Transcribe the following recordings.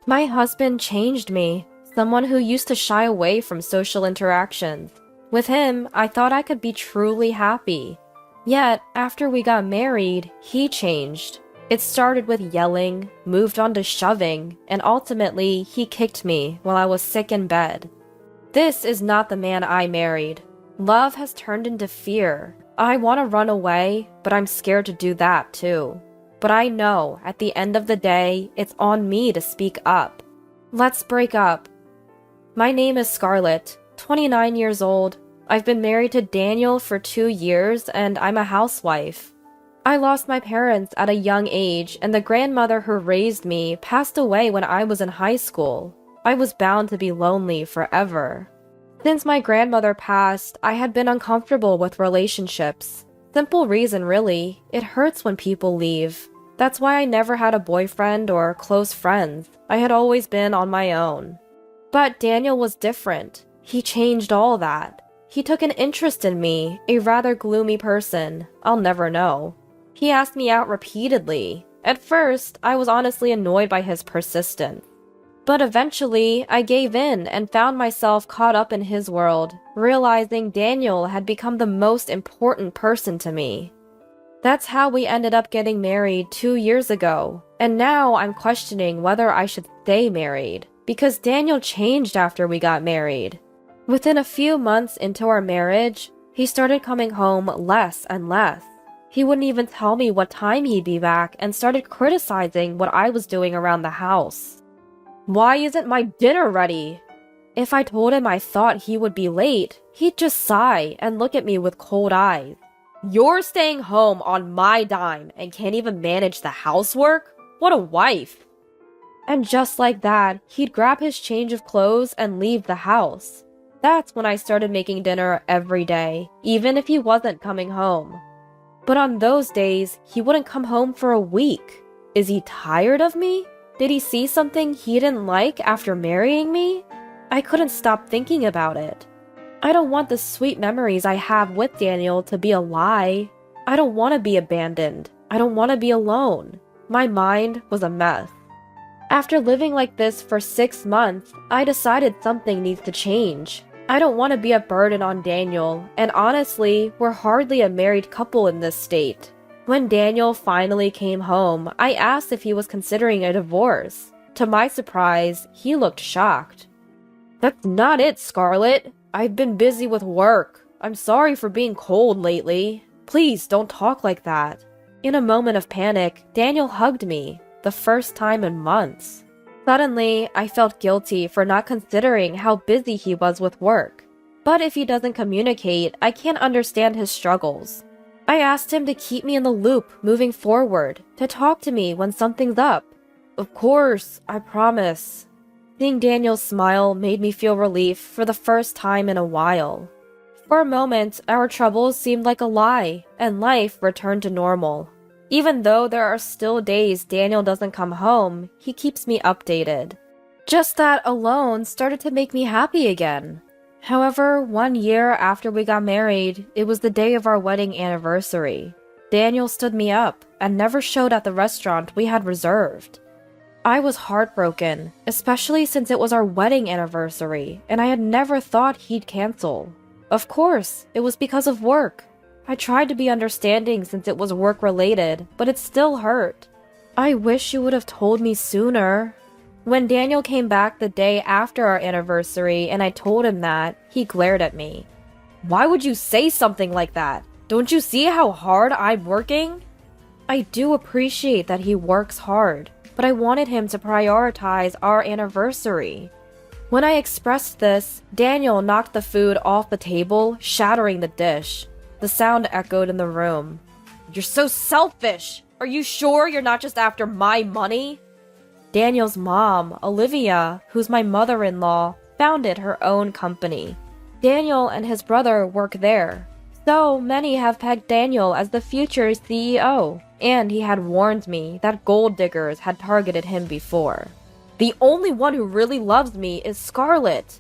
My husband changed me, someone who used to shy away from social interactions. With him, I thought I could be truly happy. Yet, after we got married, he changed. It started with yelling, moved on to shoving, and ultimately, he kicked me while I was sick in bed. This is not the man I married. Love has turned into fear. I want to run away, but I'm scared to do that too. But I know, at the end of the day, it's on me to speak up. Let's break up. My name is Scarlett, 29 years old. I've been married to Daniel for 2 years, and I'm a housewife. I lost my parents at a young age, and the grandmother who raised me passed away when I was in high school. I was bound to be lonely forever. Since my grandmother passed, I had been uncomfortable with relationships. Simple reason, really. It hurts when people leave. That's why I never had a boyfriend or close friends. I had always been on my own. But Daniel was different. He changed all that. He took an interest in me, a rather gloomy person. I'll never know. He asked me out repeatedly. At first, I was honestly annoyed by his persistence. But eventually, I gave in and found myself caught up in his world, realizing Daniel had become the most important person to me. That's how we ended up getting married 2 years ago, and now I'm questioning whether I should stay married, because Daniel changed after we got married. Within a few months into our marriage, he started coming home less and less. He wouldn't even tell me what time he'd be back and started criticizing what I was doing around the house. Why isn't my dinner ready? If I told him I thought he would be late, he'd just sigh and look at me with cold eyes. You're staying home on my dime and can't even manage the housework? What a wife! And just like that, he'd grab his change of clothes and leave the house. That's when I started making dinner every day, even if he wasn't coming home. But on those days, he wouldn't come home for a week. Is he tired of me? Did he see something he didn't like after marrying me? I couldn't stop thinking about it. I don't want the sweet memories I have with Daniel to be a lie. I don't want to be abandoned. I don't want to be alone. My mind was a mess. After living like this for 6 months, I decided something needs to change. I don't want to be a burden on Daniel, and honestly, we're hardly a married couple in this state. When Daniel finally came home, I asked if he was considering a divorce. To my surprise, he looked shocked. That's not it, Scarlett. I've been busy with work. I'm sorry for being cold lately. Please don't talk like that. In a moment of panic, Daniel hugged me, the first time in months. Suddenly, I felt guilty for not considering how busy he was with work. But if he doesn't communicate, I can't understand his struggles. I asked him to keep me in the loop moving forward, to talk to me when something's up. Of course, I promise. Seeing Daniel's smile made me feel relief for the first time in a while. For a moment, our troubles seemed like a lie, and life returned to normal. Even though there are still days Daniel doesn't come home, he keeps me updated. Just that alone started to make me happy again. However, 1 year after we got married, it was the day of our wedding anniversary. Daniel stood me up and never showed at the restaurant we had reserved. I was heartbroken, especially since it was our wedding anniversary, and I had never thought he'd cancel. Of course, it was because of work. I tried to be understanding since it was work-related, but it still hurt. I wish you would have told me sooner. When Daniel came back the day after our anniversary and I told him that, he glared at me. Why would you say something like that? Don't you see how hard I'm working? I do appreciate that he works hard, but I wanted him to prioritize our anniversary. When I expressed this, Daniel knocked the food off the table, shattering the dish. The sound echoed in the room. You're so selfish! Are you sure you're not just after my money? Daniel's mom, Olivia, who's my mother-in-law, founded her own company. Daniel and his brother work there. So many have pegged Daniel as the future CEO, and he had warned me that gold diggers had targeted him before. The only one who really loves me is Scarlett,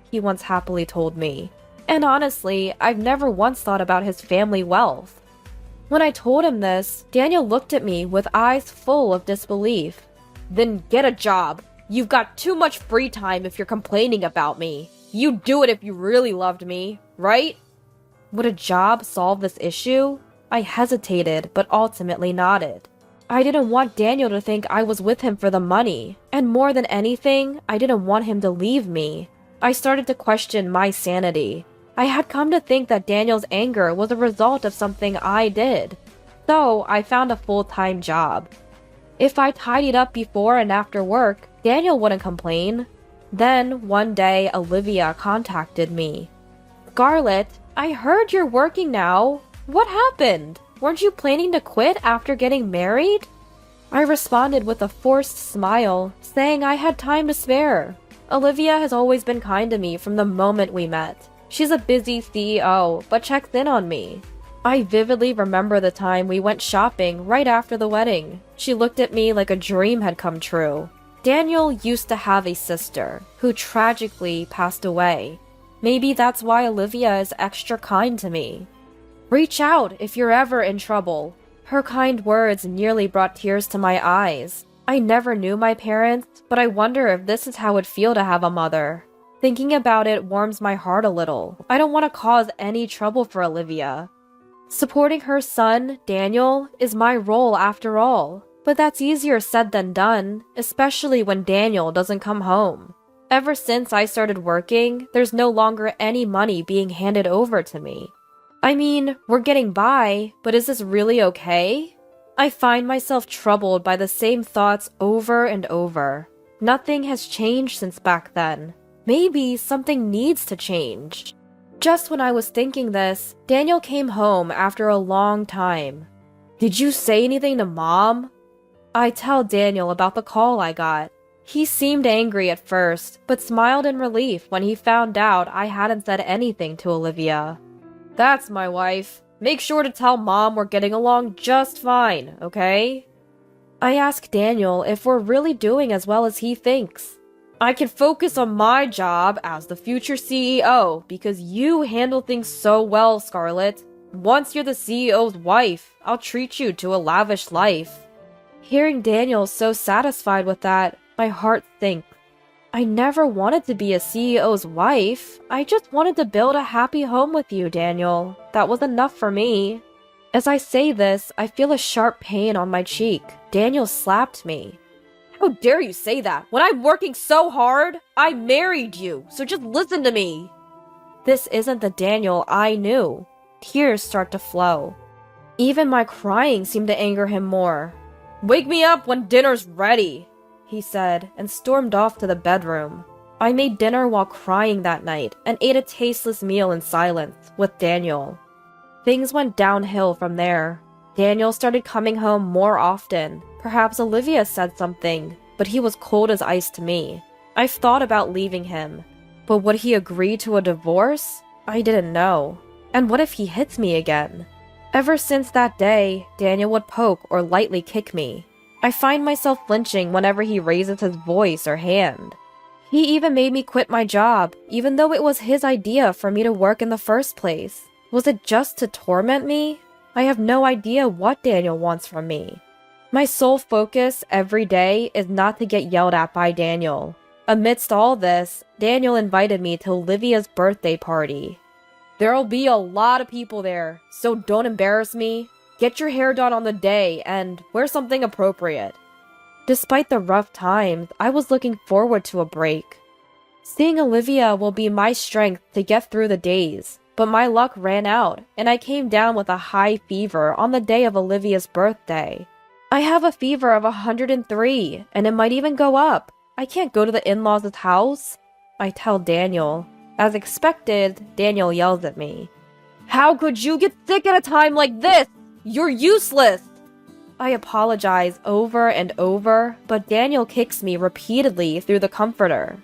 he once happily told me. And honestly, I've never once thought about his family wealth. When I told him this, Daniel looked at me with eyes full of disbelief. Then get a job. You've got too much free time if you're complaining about me. You'd do it if you really loved me, right? Would a job solve this issue? I hesitated, but ultimately nodded. I didn't want Daniel to think I was with him for the money, and more than anything, I didn't want him to leave me. I started to question my sanity. I had come to think that Daniel's anger was a result of something I did. So I found a full-time job. If I tidied up before and after work, Daniel wouldn't complain. Then, one day, Olivia contacted me. "Scarlett, I heard you're working now. What happened? Weren't you planning to quit after getting married?" I responded with a forced smile, saying I had time to spare. Olivia has always been kind to me from the moment we met. She's a busy CEO, but checks in on me. I vividly remember the time we went shopping right after the wedding. She looked at me like a dream had come true. Daniel used to have a sister, who tragically passed away. Maybe that's why Olivia is extra kind to me. "Reach out if you're ever in trouble." Her kind words nearly brought tears to my eyes. I never knew my parents, but I wonder if this is how it would feel to have a mother. Thinking about it warms my heart a little. I don't want to cause any trouble for Olivia. Supporting her son, Daniel, is my role after all. But that's easier said than done, especially when Daniel doesn't come home. Ever since I started working, there's no longer any money being handed over to me. I mean, we're getting by, but is this really okay? I find myself troubled by the same thoughts over and over. Nothing has changed since back then. Maybe something needs to change. Just when I was thinking this, Daniel came home after a long time. "Did you say anything to Mom?" I tell Daniel about the call I got. He seemed angry at first, but smiled in relief when he found out I hadn't said anything to Olivia. "That's my wife. Make sure to tell Mom we're getting along just fine, okay?" I ask Daniel if we're really doing as well as he thinks. "I can focus on my job as the future CEO because you handle things so well, Scarlett. Once you're the CEO's wife, I'll treat you to a lavish life." Hearing Daniel so satisfied with that, my heart sinks. I never wanted to be a CEO's wife. I just wanted to build a happy home with you, Daniel. That was enough for me. As I say this, I feel a sharp pain on my cheek. Daniel slapped me. "How dare you say that? When I'm working so hard, I married you, so just listen to me." This isn't the Daniel I knew. Tears start to flow. Even my crying seemed to anger him more. "Wake me up when dinner's ready," he said, and stormed off to the bedroom. I made dinner while crying that night, and ate a tasteless meal in silence, with Daniel. Things went downhill from there. Daniel started coming home more often. Perhaps Olivia said something, but he was cold as ice to me. I've thought about leaving him. But would he agree to a divorce? I didn't know. And what if he hits me again? Ever since that day, Daniel would poke or lightly kick me. I find myself flinching whenever he raises his voice or hand. He even made me quit my job, even though it was his idea for me to work in the first place. Was it just to torment me? I have no idea what Daniel wants from me. My sole focus every day is not to get yelled at by Daniel. Amidst all this, Daniel invited me to Olivia's birthday party. "There'll be a lot of people there, so don't embarrass me. Get your hair done on the day and wear something appropriate." Despite the rough times, I was looking forward to a break. Seeing Olivia will be my strength to get through the days, but my luck ran out and I came down with a high fever on the day of Olivia's birthday. I have a fever of 103 and it might even go up. I can't go to the in-laws' house, I tell Daniel. As expected, Daniel yells at me. "How could you get sick at a time like this? You're useless!" I apologize over and over, but Daniel kicks me repeatedly through the comforter.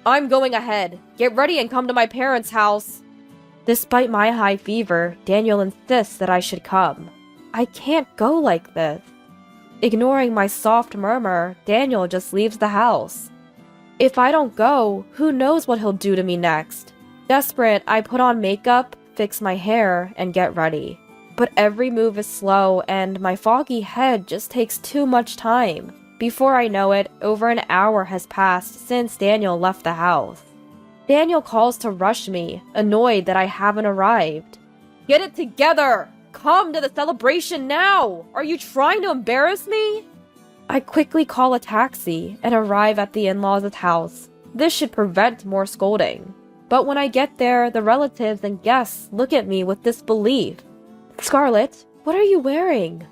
"I'm going ahead. Get ready and come to my parents' house." Despite my high fever, Daniel insists that I should come. I can't go like this. Ignoring my soft murmur, Daniel just leaves the house. If I don't go, who knows what he'll do to me next? Desperate, I put on makeup, fix my hair, and get ready. But every move is slow, and my foggy head just takes too much time. Before I know it, over an hour has passed since Daniel left the house. Daniel calls to rush me, annoyed that I haven't arrived. Get it together! Come to the celebration now! Are you trying to embarrass me? I quickly call a taxi and arrive at the in-laws' house. This should prevent more scolding. But when I get there, the relatives and guests look at me with disbelief. Scarlett, what are you wearing?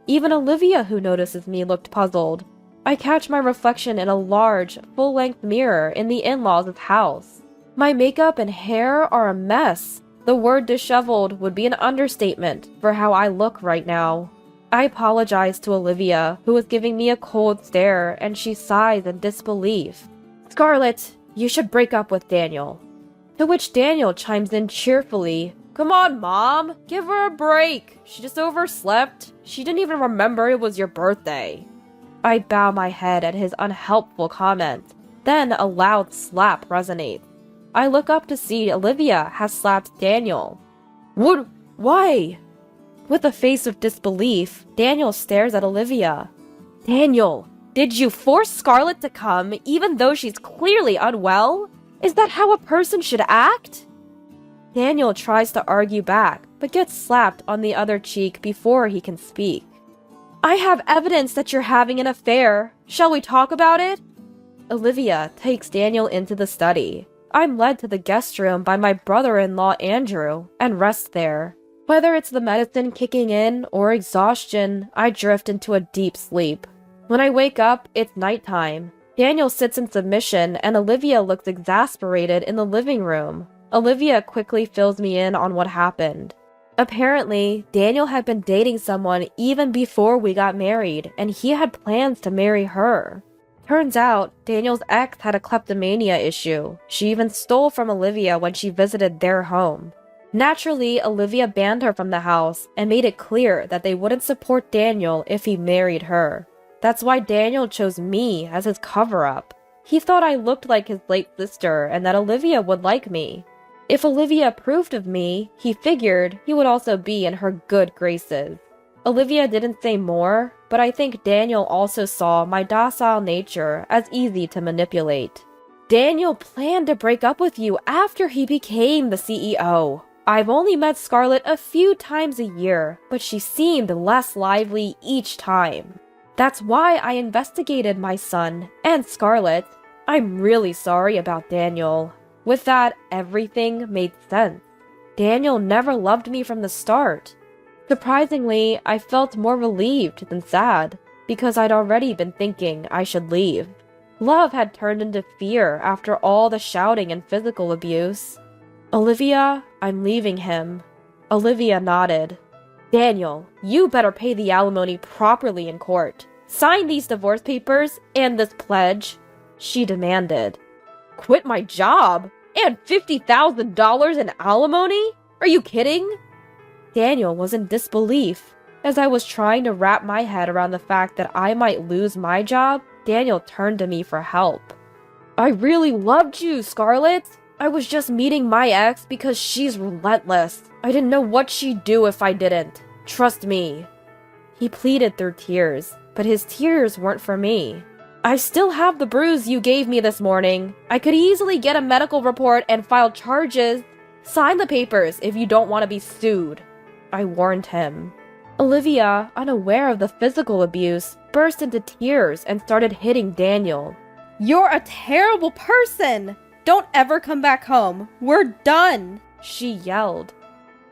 Even Olivia, who notices me, looked puzzled. I catch my reflection in a large, full-length mirror in the in-laws' house. My makeup and hair are a mess. The word disheveled would be an understatement for how I look right now. I apologize to Olivia, who is giving me a cold stare, and she sighs in disbelief. Scarlett, you should break up with Daniel. To which Daniel chimes in cheerfully. Come on, Mom, give her a break. She just overslept. She didn't even remember it was your birthday. I bow my head at his unhelpful comment. Then a loud slap resonates. I look up to see Olivia has slapped Daniel. What? Why? With a face of disbelief, Daniel stares at Olivia. Daniel, did you force Scarlett to come even though she's clearly unwell? Is that how a person should act? Daniel tries to argue back, but gets slapped on the other cheek before he can speak. I have evidence that you're having an affair. Shall we talk about it? Olivia takes Daniel into the study. I'm led to the guest room by my brother-in-law Andrew and rest there. Whether it's the medicine kicking in or exhaustion, I drift into a deep sleep. When I wake up, it's nighttime. Daniel sits in submission and Olivia looks exasperated in the living room. Olivia quickly fills me in on what happened. Apparently, Daniel had been dating someone even before we got married, and he had plans to marry her. Turns out, Daniel's ex had a kleptomania issue. She even stole from Olivia when she visited their home. Naturally, Olivia banned her from the house and made it clear that they wouldn't support Daniel if he married her. That's why Daniel chose me as his cover-up. He thought I looked like his late sister and that Olivia would like me. If Olivia approved of me, he figured he would also be in her good graces. Olivia didn't say more, but I think Daniel also saw my docile nature as easy to manipulate. Daniel planned to break up with you after he became the CEO. I've only met Scarlett a few times a year, but she seemed less lively each time. That's why I investigated my son and Scarlett. I'm really sorry about Daniel. With that, everything made sense. Daniel never loved me from the start. Surprisingly, I felt more relieved than sad, because I'd already been thinking I should leave. Love had turned into fear after all the shouting and physical abuse. Olivia, I'm leaving him. Olivia nodded. Daniel, you better pay the alimony properly in court. Sign these divorce papers and this pledge, she demanded. Quit my job? And $50,000 in alimony? Are you kidding? Daniel was in disbelief. As I was trying to wrap my head around the fact that I might lose my job, Daniel turned to me for help. I really loved you, Scarlett. I was just meeting my ex because she's relentless. I didn't know what she'd do if I didn't. Trust me. He pleaded through tears, but his tears weren't for me. I still have the bruise you gave me this morning. I could easily get a medical report and file charges. Sign the papers if you don't want to be sued, I warned him. Olivia, unaware of the physical abuse, burst into tears and started hitting Daniel. You're a terrible person! Don't ever come back home. We're done, she yelled.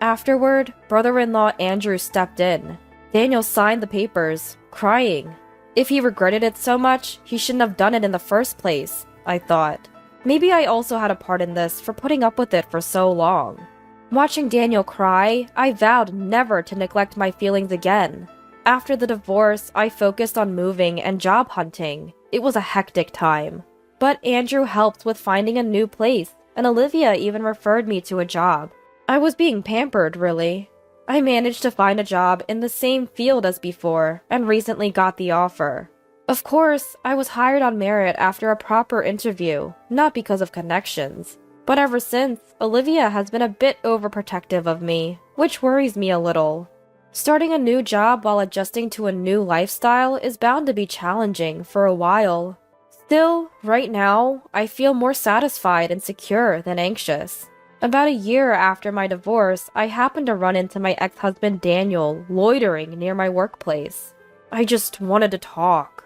Afterward, brother-in-law Andrew stepped in. Daniel signed the papers, crying. If he regretted it so much, he shouldn't have done it in the first place, I thought. Maybe I also had a part in this for putting up with it for so long. Watching Daniel cry, I vowed never to neglect my feelings again. After the divorce, I focused on moving and job hunting. It was a hectic time. But Andrew helped with finding a new place, and Olivia even referred me to a job. I was being pampered, really. I managed to find a job in the same field as before, and recently got the offer. Of course, I was hired on merit after a proper interview, not because of connections. But ever since, Olivia has been a bit overprotective of me, which worries me a little. Starting a new job while adjusting to a new lifestyle is bound to be challenging for a while. Still, right now, I feel more satisfied and secure than anxious. About a year after my divorce, I happened to run into my ex-husband Daniel loitering near my workplace. I just wanted to talk.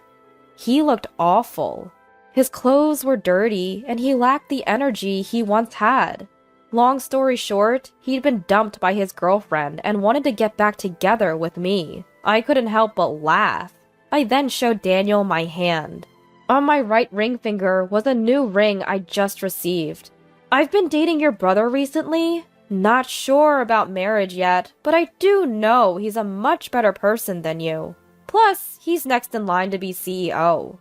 He looked awful. His clothes were dirty, and he lacked the energy he once had. Long story short, he'd been dumped by his girlfriend and wanted to get back together with me. I couldn't help but laugh. I then showed Daniel my hand. On my right ring finger was a new ring I just received. I've been dating your brother recently. Not sure about marriage yet, but I do know he's a much better person than you. Plus, he's next in line to be CEO.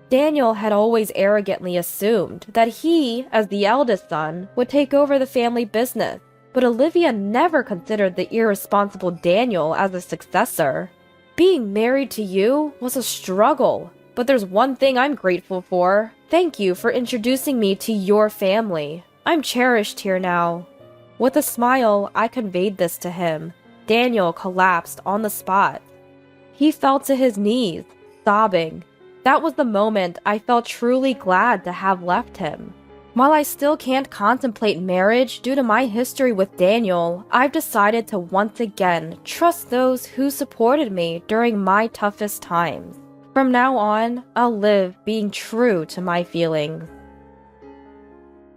Daniel had always arrogantly assumed that he, as the eldest son, would take over the family business, but Olivia never considered the irresponsible Daniel as a successor. Being married to you was a struggle, but there's one thing I'm grateful for. Thank you for introducing me to your family. I'm cherished here now. With a smile, I conveyed this to him. Daniel collapsed on the spot. He fell to his knees, sobbing. That was the moment I felt truly glad to have left him. While I still can't contemplate marriage due to my history with Daniel, I've decided to once again trust those who supported me during my toughest times. From now on, I'll live being true to my feelings.